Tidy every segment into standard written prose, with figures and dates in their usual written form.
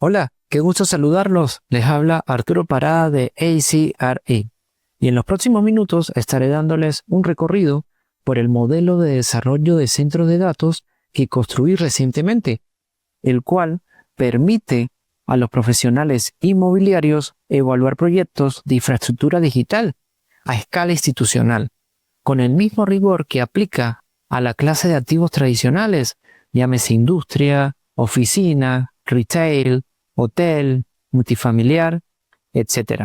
Hola, qué gusto saludarlos. Les habla Arturo Parada de ACRE. Y en los próximos minutos estaré dándoles un recorrido por el modelo de desarrollo de centros de datos que construí recientemente, el cual permite a los profesionales inmobiliarios evaluar proyectos de infraestructura digital a escala institucional, con el mismo rigor que aplica a la clase de activos tradicionales, llámese industria, oficina, retail, hotel, multifamiliar, etc.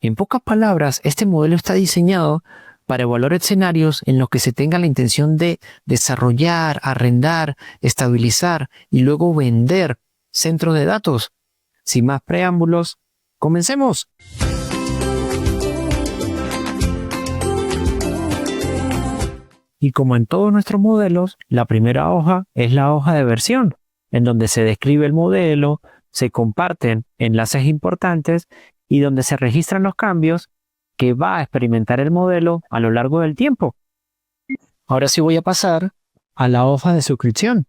En pocas palabras, este modelo está diseñado para evaluar escenarios en los que se tenga la intención de desarrollar, arrendar, estabilizar y luego vender centros de datos. Sin más preámbulos, comencemos. Y como en todos nuestros modelos, la primera hoja es la hoja de versión, en donde se describe el modelo, se comparten enlaces importantes y donde se registran los cambios que va a experimentar el modelo a lo largo del tiempo. Ahora sí voy a pasar a la hoja de suscripción,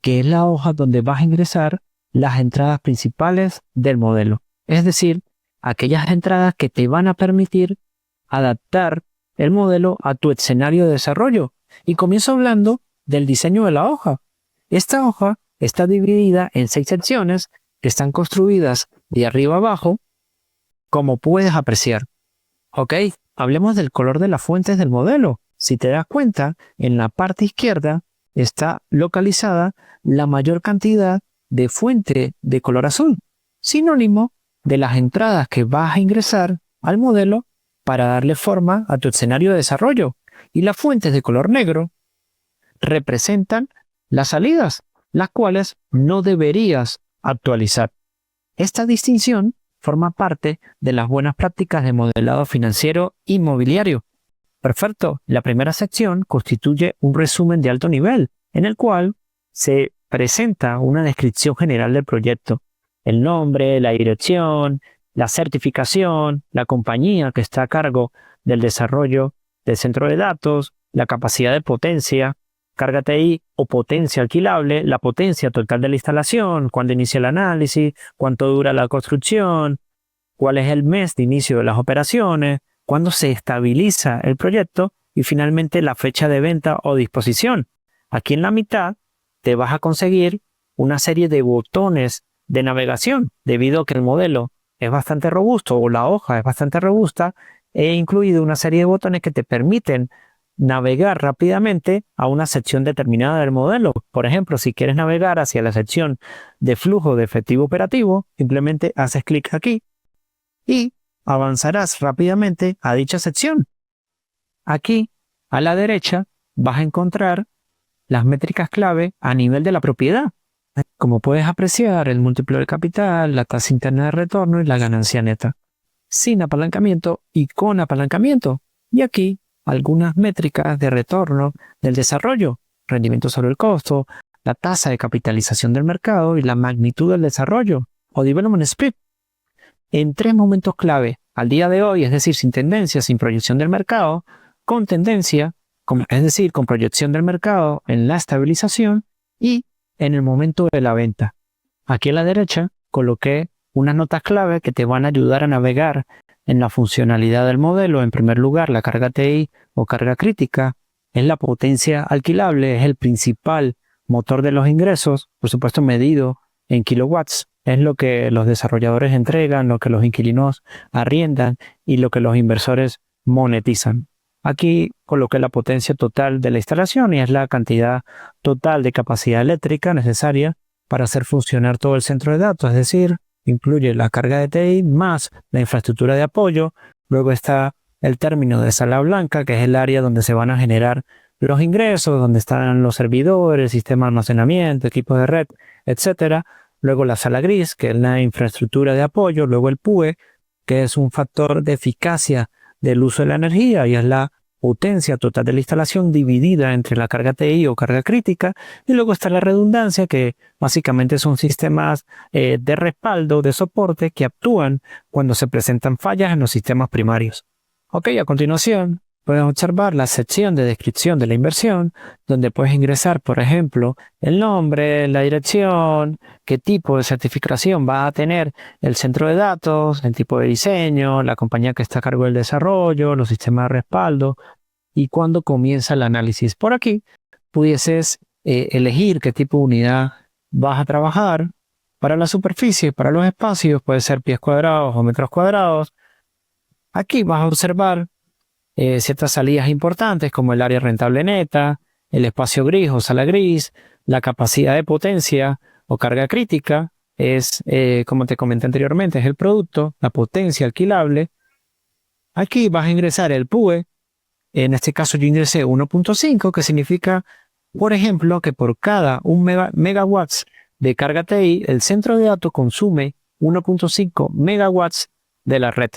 que es la hoja donde vas a ingresar las entradas principales del modelo. Es decir, aquellas entradas que te van a permitir adaptar el modelo a tu escenario de desarrollo. Y comienzo hablando del diseño de la hoja. Esta hoja está dividida en 6 secciones que están construidas de arriba abajo, como puedes apreciar. Ok, hablemos del color de las fuentes del modelo. Si te das cuenta, en la parte izquierda está localizada la mayor cantidad de fuente de color azul, sinónimo de las entradas que vas a ingresar al modelo para darle forma a tu escenario de desarrollo. Y las fuentes de color negro representan las salidas, las cuales no deberías actualizar. Esta distinción forma parte de las buenas prácticas de modelado financiero inmobiliario. Perfecto, la primera sección constituye un resumen de alto nivel, en el cual se presenta una descripción general del proyecto, el nombre, la dirección, la certificación, la compañía que está a cargo del desarrollo del centro de datos, la capacidad de potencia, carga TI o potencia alquilable, la potencia total de la instalación, cuándo inicia el análisis, cuánto dura la construcción, cuál es el mes de inicio de las operaciones, cuándo se estabiliza el proyecto y finalmente la fecha de venta o disposición. Aquí en la mitad te vas a conseguir una serie de botones de navegación debido a que el modelo es bastante robusto o la hoja es bastante robusta. He incluido una serie de botones que te permiten navegar rápidamente a una sección determinada del modelo. Por ejemplo, si quieres navegar hacia la sección de flujo de efectivo operativo, simplemente haces clic aquí y avanzarás rápidamente a dicha sección. Aquí, a la derecha, vas a encontrar las métricas clave a nivel de la propiedad. Como puedes apreciar, el múltiplo del capital, la tasa interna de retorno y la ganancia neta, sin apalancamiento y con apalancamiento. Y aquí algunas métricas de retorno del desarrollo, rendimiento sobre el costo, la tasa de capitalización del mercado y la magnitud del desarrollo, o development speed. En 3 momentos clave al día de hoy, es decir, sin tendencia, sin proyección del mercado, con tendencia, es decir, con proyección del mercado en la estabilización y en el momento de la venta. Aquí a la derecha coloqué unas notas clave que te van a ayudar a navegar en la funcionalidad del modelo. En primer lugar, la carga TI o carga crítica es la potencia alquilable, es el principal motor de los ingresos, por supuesto medido en kilowatts. Es lo que los desarrolladores entregan, lo que los inquilinos arriendan y lo que los inversores monetizan. Aquí coloqué la potencia total de la instalación y es la cantidad total de capacidad eléctrica necesaria para hacer funcionar todo el centro de datos, es decir, incluye la carga de TI más la infraestructura de apoyo. Luego está el término de sala blanca, que es el área donde se van a generar los ingresos, donde están los servidores, sistema de almacenamiento, equipos de red, etc. Luego la sala gris, que es la infraestructura de apoyo. Luego el PUE, que es un factor de eficacia del uso de la energía y es la potencia total de la instalación dividida entre la carga TI o carga crítica. Y luego está la redundancia, que básicamente son sistemas de respaldo, de soporte, que actúan cuando se presentan fallas en los sistemas primarios. Ok, a continuación puedes observar la sección de descripción de la inversión, donde puedes ingresar, por ejemplo, el nombre, la dirección, qué tipo de certificación va a tener el centro de datos, el tipo de diseño, la compañía que está a cargo del desarrollo, los sistemas de respaldo y cuándo comienza el análisis. Por aquí pudieses elegir qué tipo de unidad vas a trabajar. Para la superficie, para los espacios, puede ser pies cuadrados o metros cuadrados. Aquí vas a observar ciertas salidas importantes como el área rentable neta, el espacio gris o sala gris, la capacidad de potencia o carga crítica, es, como te comenté anteriormente, es el producto, la potencia alquilable. Aquí vas a ingresar el PUE, en este caso yo ingresé 1.5, que significa, por ejemplo, que por cada 1 megawatts de carga TI, el centro de datos consume 1.5 megawatts de la red.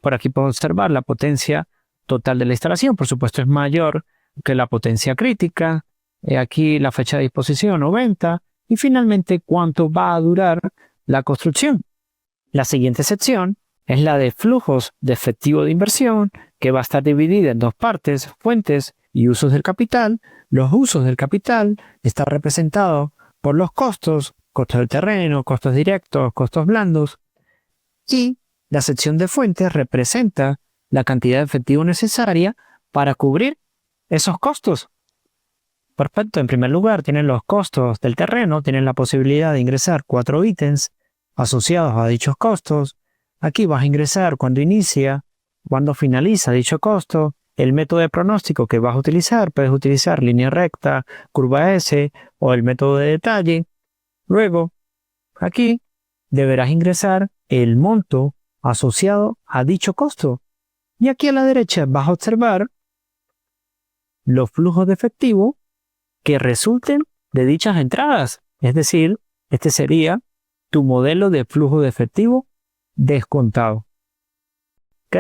Por aquí puedo observar la potencia total de la instalación, por supuesto es mayor que la potencia crítica. Aquí la fecha de disposición o venta y finalmente cuánto va a durar la construcción. La siguiente sección es la de flujos de efectivo de inversión, que va a estar dividida en dos partes: fuentes y usos del capital. Los usos del capital están representados por los costos, costos del terreno, costos directos, costos blandos, y la sección de fuentes representa la cantidad de efectivo necesaria para cubrir esos costos. Perfecto, en primer lugar tienen los costos del terreno, tienen la posibilidad de ingresar 4 ítems asociados a dichos costos. Aquí vas a ingresar cuando inicia, cuando finaliza dicho costo, el método de pronóstico que vas a utilizar. Puedes utilizar línea recta, curva S o el método de detalle. Luego, aquí deberás ingresar el monto asociado a dicho costo. Y aquí a la derecha vas a observar los flujos de efectivo que resulten de dichas entradas. Es decir, este sería tu modelo de flujo de efectivo descontado. ¿Ok?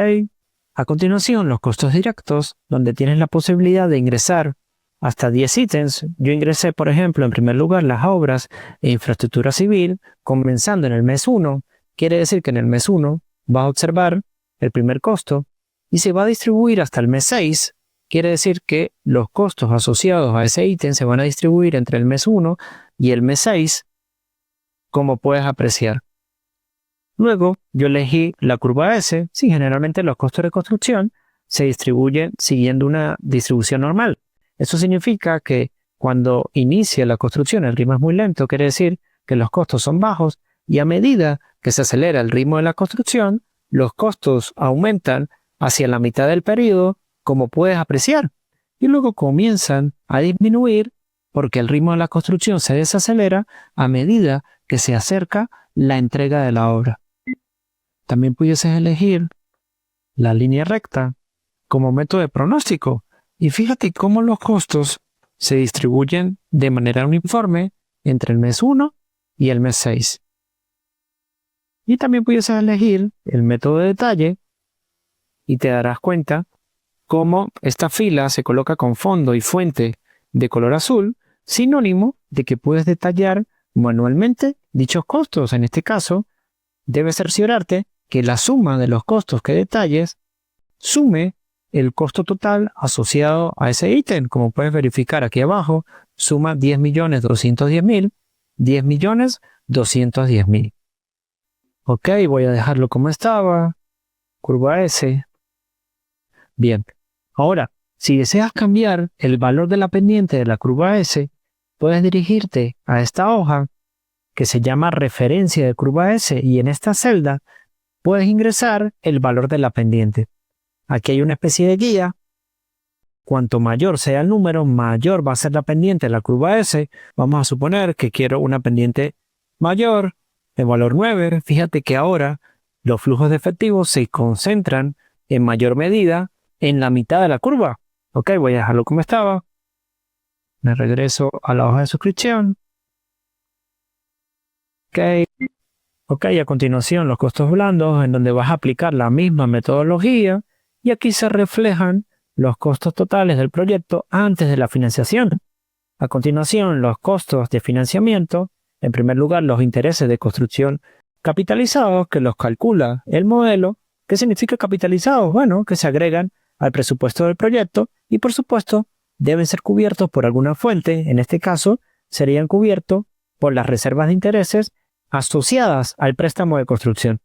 A continuación, los costos directos, donde tienes la posibilidad de ingresar hasta 10 ítems. Yo ingresé, por ejemplo, en primer lugar las obras e infraestructura civil, comenzando en el mes 1. Quiere decir que en el mes 1 vas a observar el primer costo y se va a distribuir hasta el mes 6. Quiere decir que los costos asociados a ese ítem se van a distribuir entre el mes 1 y el mes 6, como puedes apreciar. Luego, yo elegí la curva S. Sí, generalmente los costos de construcción se distribuyen siguiendo una distribución normal. Eso significa que cuando inicia la construcción el ritmo es muy lento, quiere decir que los costos son bajos, y a medida que se acelera el ritmo de la construcción, los costos aumentan hacia la mitad del periodo, como puedes apreciar, y luego comienzan a disminuir porque el ritmo de la construcción se desacelera a medida que se acerca la entrega de la obra. También pudieses elegir la línea recta como método de pronóstico, y fíjate cómo los costos se distribuyen de manera uniforme entre el mes 1 y el mes 6. Y también pudieses elegir el método de detalle y te darás cuenta cómo esta fila se coloca con fondo y fuente de color azul, sinónimo de que puedes detallar manualmente dichos costos. En este caso, debes cerciorarte que la suma de los costos que detalles sume el costo total asociado a ese ítem. Como puedes verificar aquí abajo, suma 10.210.000, 10.210.000. Ok, voy a dejarlo como estaba. Curva S. Bien. Ahora, si deseas cambiar el valor de la pendiente de la curva S, puedes dirigirte a esta hoja que se llama referencia de curva S, y en esta celda puedes ingresar el valor de la pendiente. Aquí hay una especie de guía. Cuanto mayor sea el número, mayor va a ser la pendiente de la curva S. Vamos a suponer que quiero una pendiente mayor, de valor 9. Fíjate que ahora los flujos de efectivo se concentran en mayor medida en la mitad de la curva. Ok, voy a dejarlo como estaba. Me regreso a la hoja de suscripción. Ok, a continuación los costos blandos, en donde vas a aplicar la misma metodología, y aquí se reflejan los costos totales del proyecto antes de la financiación. A continuación, los costos de financiamiento. En primer lugar, los intereses de construcción capitalizados, que los calcula el modelo. ¿Qué significa capitalizados? Bueno, que se agregan al presupuesto del proyecto y, por supuesto, deben ser cubiertos por alguna fuente. En este caso, serían cubiertos por las reservas de intereses asociadas al préstamo de construcción.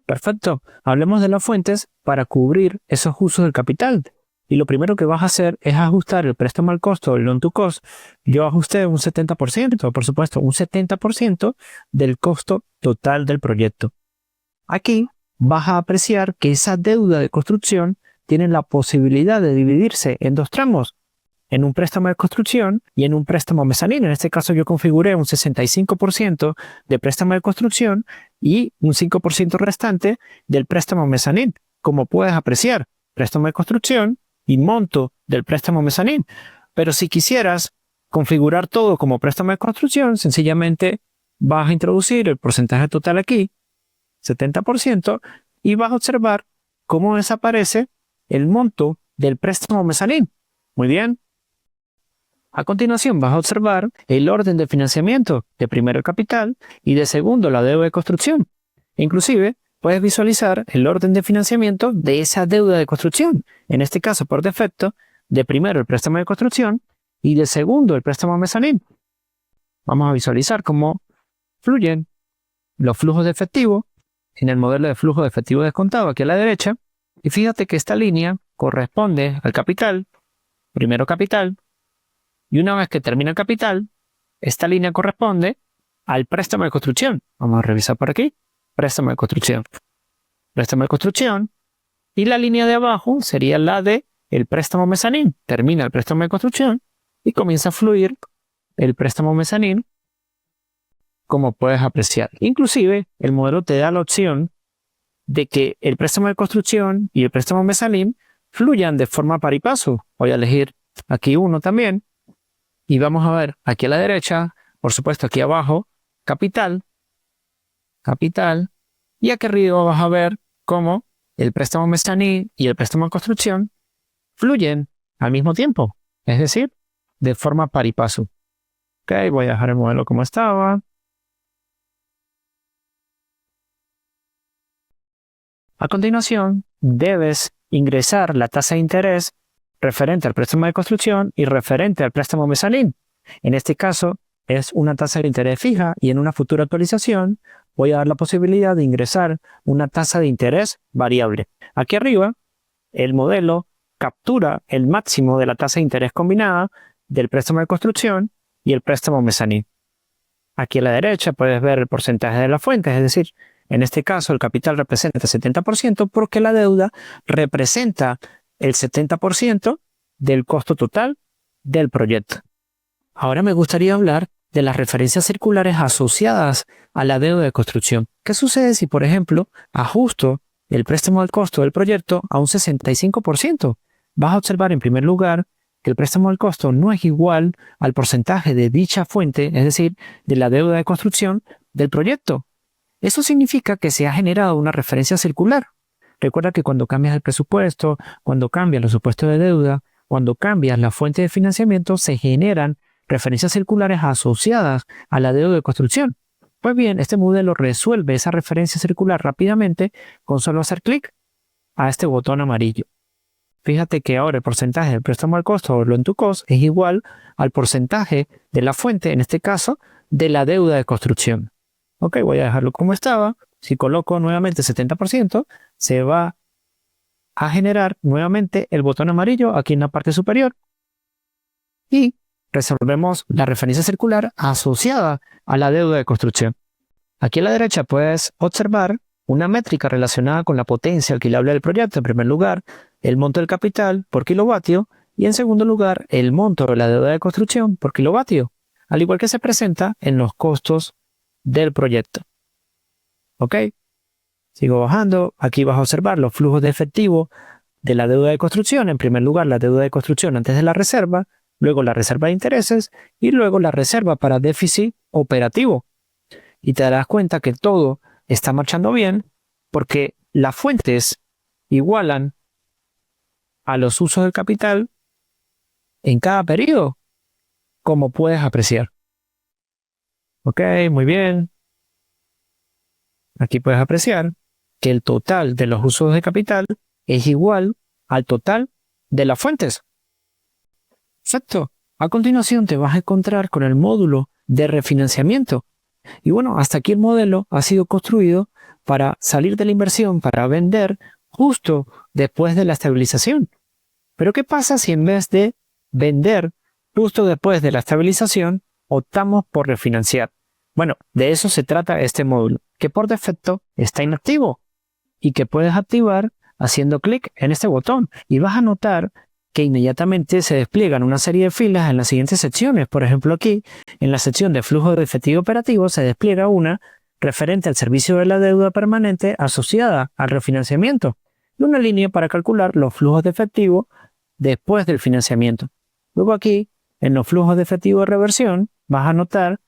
Perfecto. Hablemos de las fuentes para cubrir esos usos del capital. Y lo primero que vas a hacer es ajustar el préstamo al costo, el loan to cost. Yo ajusté un 70%, por supuesto, un 70% del costo total del proyecto. Aquí vas a apreciar que esa deuda de construcción tiene la posibilidad de dividirse en dos tramos, en un préstamo de construcción y en un préstamo mezzanino. En este caso yo configuré un 65% de préstamo de construcción y un 5% restante del préstamo mezzanino. Como puedes apreciar, préstamo de construcción y monto del préstamo mezzanino. Pero si quisieras configurar todo como préstamo de construcción, sencillamente vas a introducir el porcentaje total aquí, 70%, y vas a observar cómo desaparece el monto del préstamo mezzanino. Muy bien. A continuación vas a observar el orden de financiamiento, de primero el capital y de segundo la deuda de construcción. Inclusive puedes visualizar el orden de financiamiento de esa deuda de construcción. En este caso, por defecto, de primero el préstamo de construcción y de segundo el préstamo mezzanino. Vamos a visualizar cómo fluyen los flujos de efectivo en el modelo de flujo de efectivo descontado aquí a la derecha. Y fíjate que esta línea corresponde al capital, primero capital, y una vez que termina el capital, esta línea corresponde al préstamo de construcción. Vamos a revisar por aquí. Préstamo de construcción. Préstamo de construcción. Y la línea de abajo sería la de el préstamo mezzanino. Termina el préstamo de construcción y comienza a fluir el préstamo mezzanino, como puedes apreciar. Inclusive, el modelo te da la opción de que el préstamo de construcción y el préstamo mezzanino fluyan de forma par y paso. Voy a elegir aquí uno también. Y vamos a ver aquí a la derecha, por supuesto aquí abajo, capital, capital, y aquí arriba vas a ver cómo el préstamo mezzanino y el préstamo de construcción fluyen al mismo tiempo, es decir, de forma par y paso. Ok, voy a dejar el modelo como estaba. A continuación, debes ingresar la tasa de interés referente al préstamo de construcción y referente al préstamo mezzanino. En este caso, es una tasa de interés fija y en una futura actualización voy a dar la posibilidad de ingresar una tasa de interés variable. Aquí arriba, el modelo captura el máximo de la tasa de interés combinada del préstamo de construcción y el préstamo mezzanino. Aquí a la derecha puedes ver el porcentaje de las fuentes, es decir, en este caso el capital representa el 70% porque la deuda representa el 70% del costo total del proyecto. Ahora me gustaría hablar de las referencias circulares asociadas a la deuda de construcción. ¿Qué sucede si, por ejemplo, ajusto el préstamo al costo del proyecto a un 65%? Vas a observar en primer lugar que el préstamo al costo no es igual al porcentaje de dicha fuente, es decir, de la deuda de construcción del proyecto. Eso significa que se ha generado una referencia circular. Recuerda que cuando cambias el presupuesto, cuando cambias los supuestos de deuda, cuando cambias la fuente de financiamiento, se generan referencias circulares asociadas a la deuda de construcción. Pues bien, este modelo resuelve esa referencia circular rápidamente con solo hacer clic a este botón amarillo. Fíjate que ahora el porcentaje del préstamo al costo o loan to cost es igual al porcentaje de la fuente, en este caso, de la deuda de construcción. Ok, voy a dejarlo como estaba. Si coloco nuevamente 70%, se va a generar nuevamente el botón amarillo aquí en la parte superior. Y resolvemos la referencia circular asociada a la deuda de construcción. Aquí a la derecha puedes observar una métrica relacionada con la potencia alquilable del proyecto. En primer lugar, el monto del capital por kilovatio y en segundo lugar, el monto de la deuda de construcción por kilovatio, al igual que se presenta en los costos del proyecto. Ok, sigo bajando. Aquí vas a observar los flujos de efectivo de la deuda de construcción. En primer lugar, la deuda de construcción antes de la reserva, luego la reserva de intereses y luego la reserva para déficit operativo. Y te darás cuenta que todo está marchando bien porque las fuentes igualan a los usos del capital en cada periodo, como puedes apreciar. Ok, muy bien. Aquí puedes apreciar que el total de los usos de capital es igual al total de las fuentes. Exacto. A continuación te vas a encontrar con el módulo de refinanciamiento. Y bueno, hasta aquí el modelo ha sido construido para salir de la inversión, para vender justo después de la estabilización. Pero ¿qué pasa si en vez de vender justo después de la estabilización, optamos por refinanciar? Bueno, de eso se trata este módulo, que por defecto está inactivo y que puedes activar haciendo clic en este botón y vas a notar que inmediatamente se despliegan una serie de filas en las siguientes secciones. Por ejemplo, aquí, en la sección de flujo de efectivo operativo, se despliega una referente al servicio de la deuda permanente asociada al refinanciamiento y una línea para calcular los flujos de efectivo después del financiamiento. Luego aquí, en los flujos de efectivo de reversión, vas a notar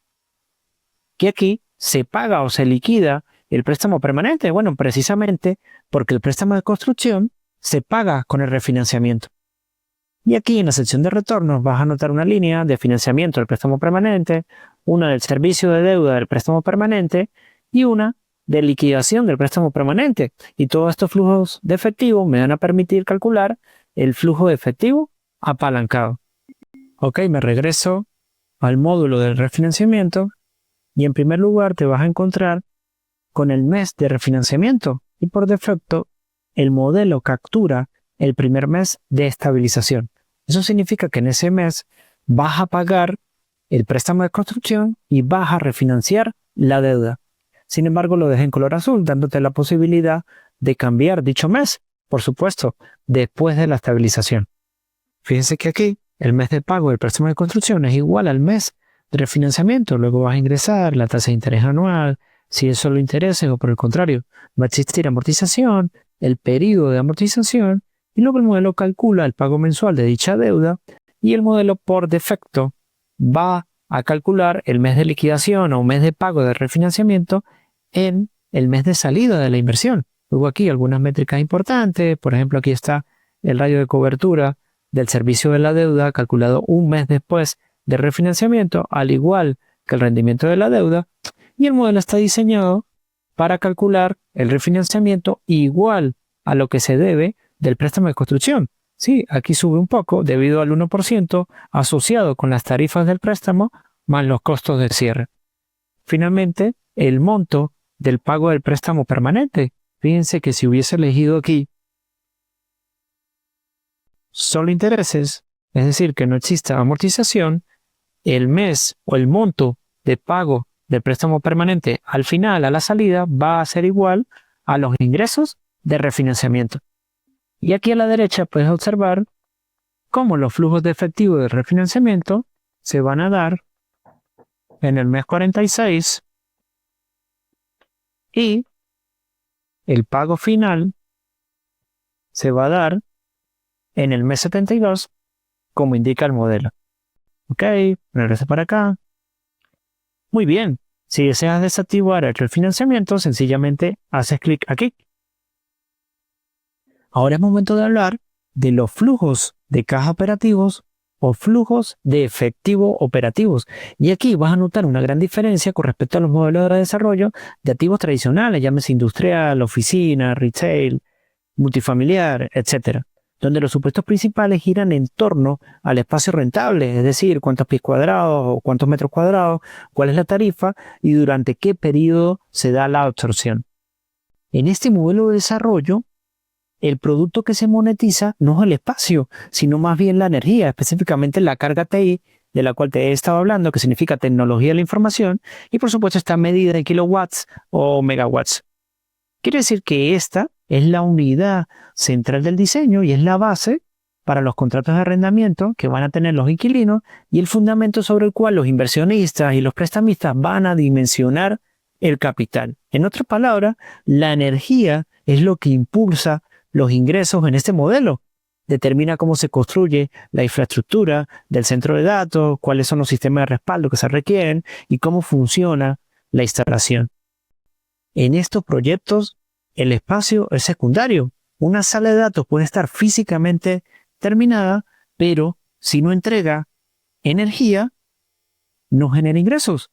que aquí se paga o se liquida el préstamo permanente. Bueno, precisamente porque el préstamo de construcción se paga con el refinanciamiento. Y aquí en la sección de retornos vas a notar una línea de financiamiento del préstamo permanente, una del servicio de deuda del préstamo permanente y una de liquidación del préstamo permanente. Y todos estos flujos de efectivo me van a permitir calcular el flujo de efectivo apalancado. Ok, me regreso al módulo del refinanciamiento y en primer lugar te vas a encontrar con el mes de refinanciamiento y por defecto el modelo captura el primer mes de estabilización. Eso significa que en ese mes vas a pagar el préstamo de construcción y vas a refinanciar la deuda. Sin embargo, lo dejé en color azul, dándote la posibilidad de cambiar dicho mes, por supuesto, después de la estabilización. Fíjense que aquí el mes de pago del préstamo de construcción es igual al mes de refinanciamiento. Luego vas a ingresar la tasa de interés anual, si es solo intereses o por el contrario, va a existir amortización, el periodo de amortización y luego el modelo calcula el pago mensual de dicha deuda y el modelo por defecto va a calcular el mes de liquidación o mes de pago de refinanciamiento en el mes de salida de la inversión. Luego aquí algunas métricas importantes, por ejemplo aquí está el radio de cobertura del servicio de la deuda calculado un mes después de refinanciamiento, al igual que el rendimiento de la deuda, y el modelo está diseñado para calcular el refinanciamiento igual a lo que se debe del préstamo de construcción. Sí, aquí sube un poco debido al 1% asociado con las tarifas del préstamo más los costos de cierre. Finalmente, el monto del pago del préstamo permanente. Fíjense que si hubiese elegido aquí solo intereses, es decir, que no exista amortización, el mes o el monto de pago del préstamo permanente al final, a la salida, va a ser igual a los ingresos de refinanciamiento. Y aquí a la derecha puedes observar cómo los flujos de efectivo de refinanciamiento se van a dar en el mes 46 y el pago final se va a dar en el mes 72 como indica el modelo. Ok, regreso para acá. Muy bien, si deseas desactivar el refinanciamiento, sencillamente haces clic aquí. Ahora es momento de hablar de los flujos de caja operativos o flujos de efectivo operativos. Y aquí vas a notar una gran diferencia con respecto a los modelos de desarrollo de activos tradicionales, llámese industrial, oficina, retail, multifamiliar, etc., donde los supuestos principales giran en torno al espacio rentable, es decir, cuántos pies cuadrados o cuántos metros cuadrados, cuál es la tarifa y durante qué periodo se da la absorción. En este modelo de desarrollo, el producto que se monetiza no es el espacio, sino más bien la energía, específicamente la carga TI, de la cual te he estado hablando, que significa tecnología de la información, y por supuesto está medida en kilowatts o megawatts. Quiere decir que esta es la unidad central del diseño y es la base para los contratos de arrendamiento que van a tener los inquilinos y el fundamento sobre el cual los inversionistas y los prestamistas van a dimensionar el capital. En otras palabras, la energía es lo que impulsa los ingresos en este modelo. Determina cómo se construye la infraestructura del centro de datos, cuáles son los sistemas de respaldo que se requieren y cómo funciona la instalación. En estos proyectos, el espacio es secundario. Una sala de datos puede estar físicamente terminada, pero si no entrega energía, no genera ingresos.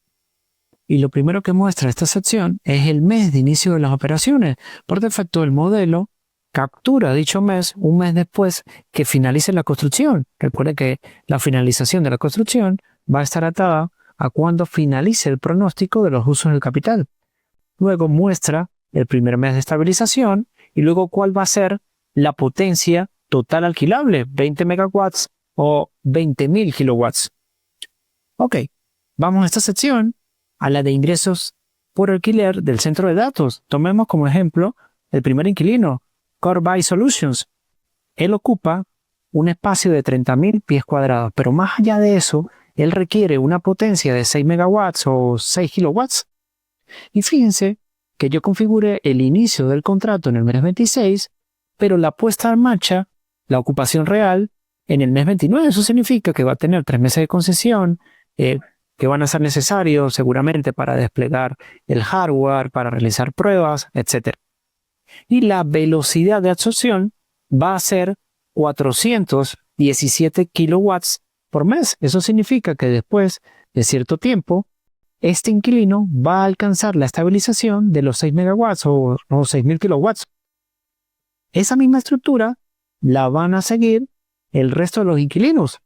Y lo primero que muestra esta sección es el mes de inicio de las operaciones. Por defecto, el modelo captura dicho mes un mes después que finalice la construcción. Recuerde que la finalización de la construcción va a estar atada a cuando finalice el pronóstico de los usos del capital. Luego muestra el primer mes de estabilización y luego cuál va a ser la potencia total alquilable, 20 megawatts o 20.000 kilowatts. Ok, vamos a esta sección, a la de ingresos por alquiler del centro de datos. Tomemos como ejemplo el primer inquilino, CoreBuy Solutions. Él ocupa un espacio de 30.000 pies cuadrados, pero más allá de eso, él requiere una potencia de 6 megawatts o 6 kilowatts. Y fíjense que yo configure el inicio del contrato en el mes 26, pero la puesta en marcha, la ocupación real, en el mes 29. Eso significa que va a tener 3 meses de concesión, que van a ser necesarios seguramente para desplegar el hardware, para realizar pruebas, etc. Y la velocidad de absorción va a ser 417 kilowatts por mes. Eso significa que después de cierto tiempo, este inquilino va a alcanzar la estabilización de los 6 megawatts o 6.000 kilowatts. Esa misma estructura la van a seguir el resto de los inquilinos.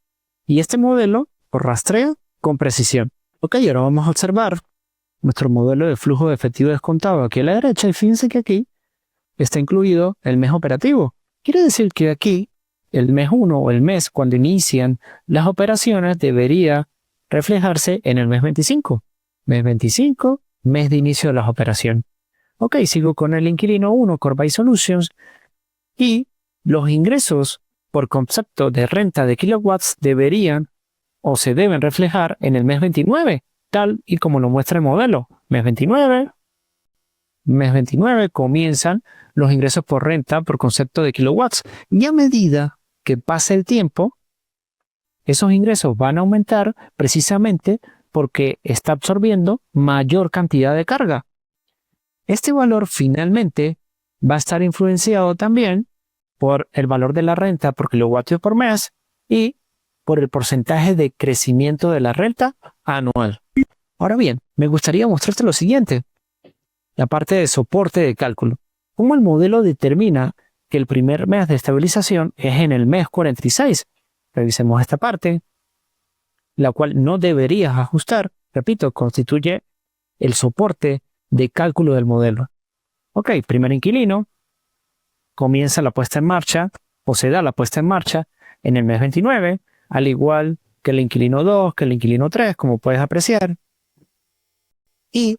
Y este modelo lo rastrea con precisión. Ok, ahora vamos a observar nuestro modelo de flujo de efectivo descontado aquí a la derecha y fíjense que aquí está incluido el mes operativo. Quiere decir que aquí el mes 1 o el mes cuando inician las operaciones debería reflejarse en el mes 25. Mes 25, mes de inicio de las operaciones. Ok, sigo con el inquilino 1, CoreBuy Solutions, y los ingresos por concepto de renta de kilowatts deberían o se deben reflejar en el mes 29, tal y como lo muestra el modelo. Mes 29 comienzan los ingresos por renta por concepto de kilowatts. Y a medida que pase el tiempo, esos ingresos van a aumentar precisamente porque está absorbiendo mayor cantidad de carga. Este valor finalmente va a estar influenciado también por el valor de la renta por kilovatio por mes y por el porcentaje de crecimiento de la renta anual. Ahora bien, me gustaría mostrarte lo siguiente, la parte de soporte de cálculo. ¿Cómo el modelo determina que el primer mes de estabilización es en el mes 46? Revisemos esta parte, la cual no deberías ajustar. Repito, constituye el soporte de cálculo del modelo. Ok, primer inquilino, comienza la puesta en marcha, o se da la puesta en marcha en el mes 29, al igual que el inquilino 2, que el inquilino 3, como puedes apreciar, y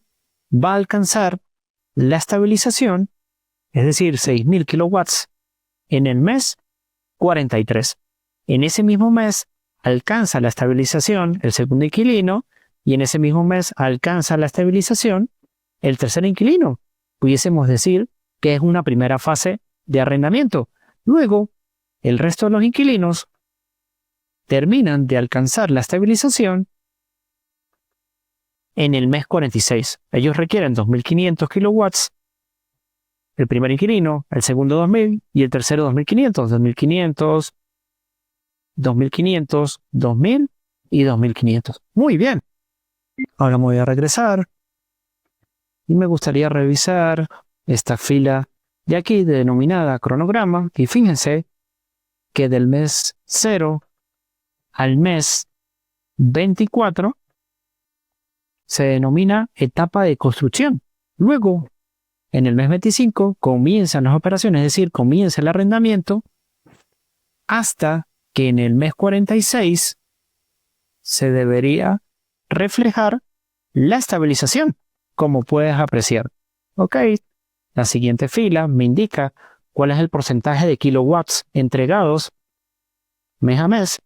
va a alcanzar la estabilización, es decir, 6.000 kilowatts, en el mes 43. En ese mismo mes alcanza la estabilización el segundo inquilino y en ese mismo mes alcanza la estabilización el tercer inquilino. Pudiésemos decir que es una primera fase de arrendamiento. Luego, el resto de los inquilinos terminan de alcanzar la estabilización en el mes 46. Ellos requieren 2.500 kilowatts. El primer inquilino, el segundo 2.000 y el tercero 2.500. 2.500, 2.500, 2.000 y 2.500. Muy bien. Ahora me voy a regresar y me gustaría revisar esta fila de aquí denominada cronograma. Y fíjense que del mes 0 al mes 24 se denomina etapa de construcción. Luego, en el mes 25 comienzan las operaciones, es decir, comienza el arrendamiento, hasta que en el mes 46 se debería reflejar la estabilización, como puedes apreciar. Ok, la siguiente fila me indica cuál es el porcentaje de kilowatts entregados mes a mes.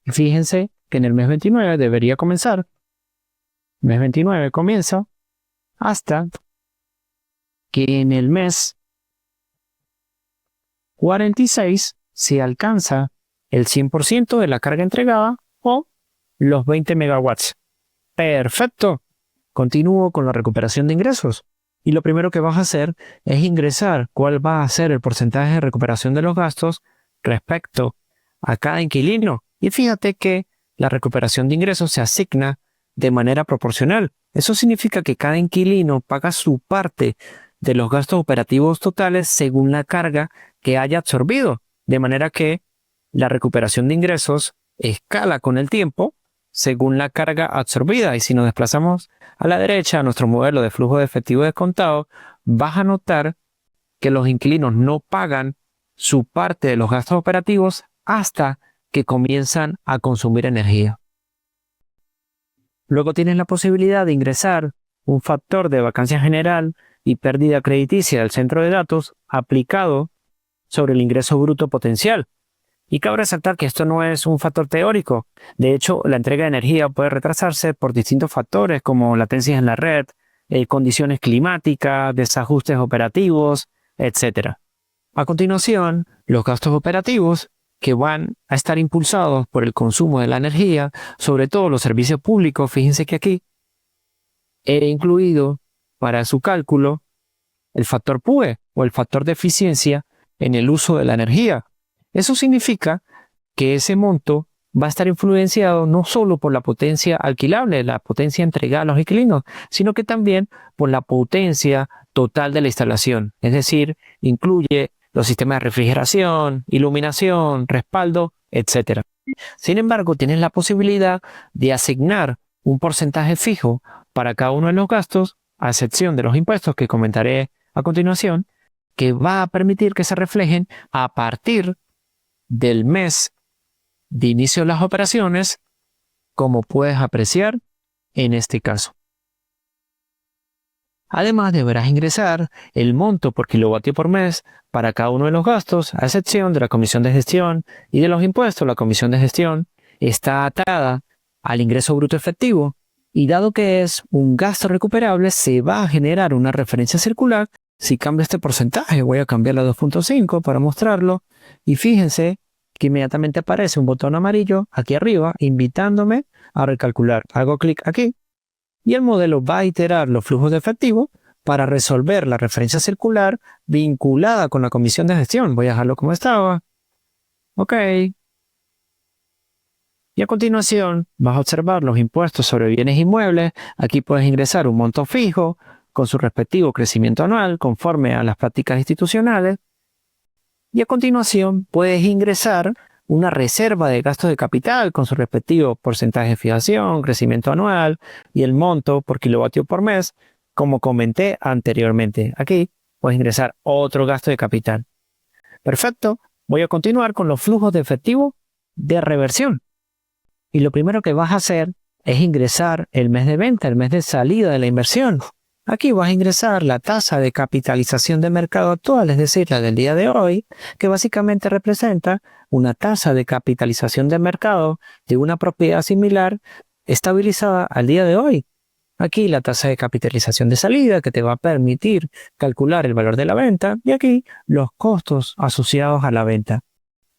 Y fíjense que en el mes 29 debería comenzar. Mes 29 comienza hasta que en el mes 46 se alcanza el 100% de la carga entregada o los 20 megawatts. ¡Perfecto! Continúo con la recuperación de ingresos. Y lo primero que vas a hacer es ingresar cuál va a ser el porcentaje de recuperación de los gastos respecto a cada inquilino. Y fíjate que la recuperación de ingresos se asigna de manera proporcional. Eso significa que cada inquilino paga su parte de los gastos operativos totales según la carga que haya absorbido, de manera que la recuperación de ingresos escala con el tiempo según la carga absorbida. Y si nos desplazamos a la derecha a nuestro modelo de flujo de efectivo descontado, vas a notar que los inquilinos no pagan su parte de los gastos operativos hasta que comienzan a consumir energía. Luego tienes la posibilidad de ingresar un factor de vacancia general y pérdida crediticia del centro de datos aplicado sobre el ingreso bruto potencial. Y cabe resaltar que esto no es un factor teórico. De hecho, la entrega de energía puede retrasarse por distintos factores como latencias en la red, condiciones climáticas, desajustes operativos, etc. A continuación, los gastos operativos que van a estar impulsados por el consumo de la energía, sobre todo los servicios públicos. Fíjense que aquí he incluido para su cálculo el factor PUE o el factor de eficiencia en el uso de la energía. Eso significa que ese monto va a estar influenciado no solo por la potencia alquilable, la potencia entregada a los inquilinos, sino que también por la potencia total de la instalación. Es decir, incluye los sistemas de refrigeración, iluminación, respaldo, etc. Sin embargo, tienes la posibilidad de asignar un porcentaje fijo para cada uno de los gastos, a excepción de los impuestos que comentaré a continuación, que va a permitir que se reflejen a partir del mes de inicio de las operaciones, como puedes apreciar en este caso. Además, deberás ingresar el monto por kilovatio por mes para cada uno de los gastos, a excepción de la comisión de gestión y de los impuestos. La comisión de gestión está atada al ingreso bruto efectivo y dado que es un gasto recuperable, se va a generar una referencia circular. Si cambio este porcentaje, voy a cambiarlo a 2.5 para mostrarlo y fíjense que inmediatamente aparece un botón amarillo aquí arriba invitándome a recalcular. Hago clic aquí y el modelo va a iterar los flujos de efectivo para resolver la referencia circular vinculada con la comisión de gestión. Voy a dejarlo como estaba. Ok. Y a continuación vas a observar los impuestos sobre bienes inmuebles. Aquí puedes ingresar un monto fijo con su respectivo crecimiento anual conforme a las prácticas institucionales. Y a continuación puedes ingresar una reserva de gastos de capital con su respectivo porcentaje de fijación, crecimiento anual y el monto por kilovatio por mes, como comenté anteriormente. Aquí puedes ingresar otro gasto de capital. Perfecto. Voy a continuar con los flujos de efectivo de reversión. Y lo primero que vas a hacer es ingresar el mes de venta, el mes de salida de la inversión. Aquí vas a ingresar la tasa de capitalización de mercado actual, es decir, la del día de hoy, que básicamente representa una tasa de capitalización de mercado de una propiedad similar estabilizada al día de hoy. Aquí la tasa de capitalización de salida que te va a permitir calcular el valor de la venta y aquí los costos asociados a la venta.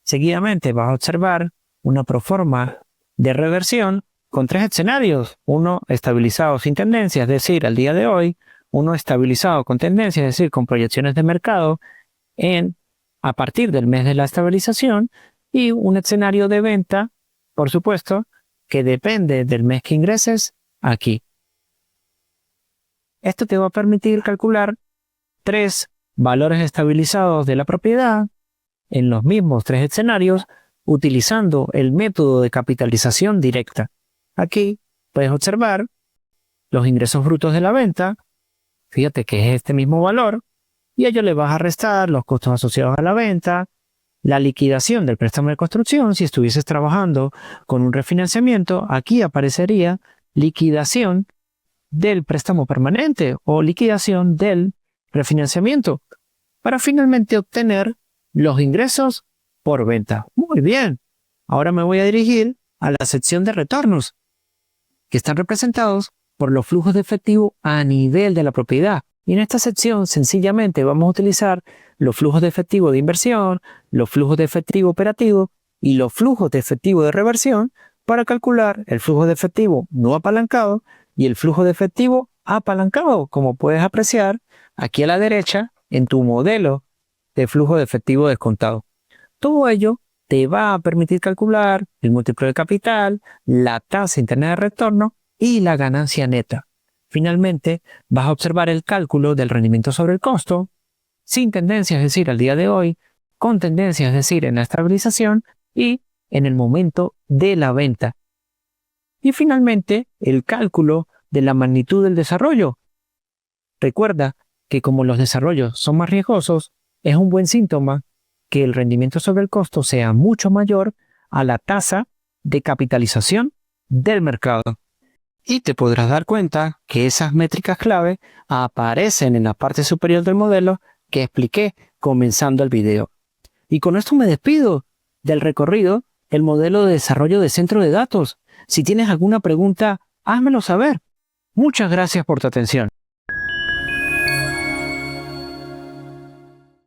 Seguidamente vas a observar una proforma de reversión con tres escenarios, uno estabilizado sin tendencia, es decir, al día de hoy, uno estabilizado con tendencia, es decir, con proyecciones de mercado a partir del mes de la estabilización y un escenario de venta, por supuesto, que depende del mes que ingreses aquí. Esto te va a permitir calcular tres valores estabilizados de la propiedad en los mismos tres escenarios utilizando el método de capitalización directa. Aquí puedes observar los ingresos brutos de la venta, fíjate que es este mismo valor, y a ello le vas a restar los costos asociados a la venta, la liquidación del préstamo de construcción. Si estuvieses trabajando con un refinanciamiento, aquí aparecería liquidación del préstamo permanente o liquidación del refinanciamiento, para finalmente obtener los ingresos por venta. Muy bien, ahora me voy a dirigir a la sección de retornos, que están representados por los flujos de efectivo a nivel de la propiedad. Y en esta sección sencillamente vamos a utilizar los flujos de efectivo de inversión, los flujos de efectivo operativo y los flujos de efectivo de reversión para calcular el flujo de efectivo no apalancado y el flujo de efectivo apalancado, como puedes apreciar aquí a la derecha en tu modelo de flujo de efectivo descontado. Todo ello te va a permitir calcular el múltiplo de capital, la tasa interna de retorno y la ganancia neta. Finalmente, vas a observar el cálculo del rendimiento sobre el costo, sin tendencia, es decir, al día de hoy, con tendencia, es decir, en la estabilización y en el momento de la venta. Y finalmente, el cálculo de la magnitud del desarrollo. Recuerda que como los desarrollos son más riesgosos, es un buen síntoma que el rendimiento sobre el costo sea mucho mayor a la tasa de capitalización del mercado. Y te podrás dar cuenta que esas métricas clave aparecen en la parte superior del modelo que expliqué comenzando el video. Y con esto me despido del recorrido, el modelo de desarrollo de centro de datos. Si tienes alguna pregunta, házmelo saber. Muchas gracias por tu atención.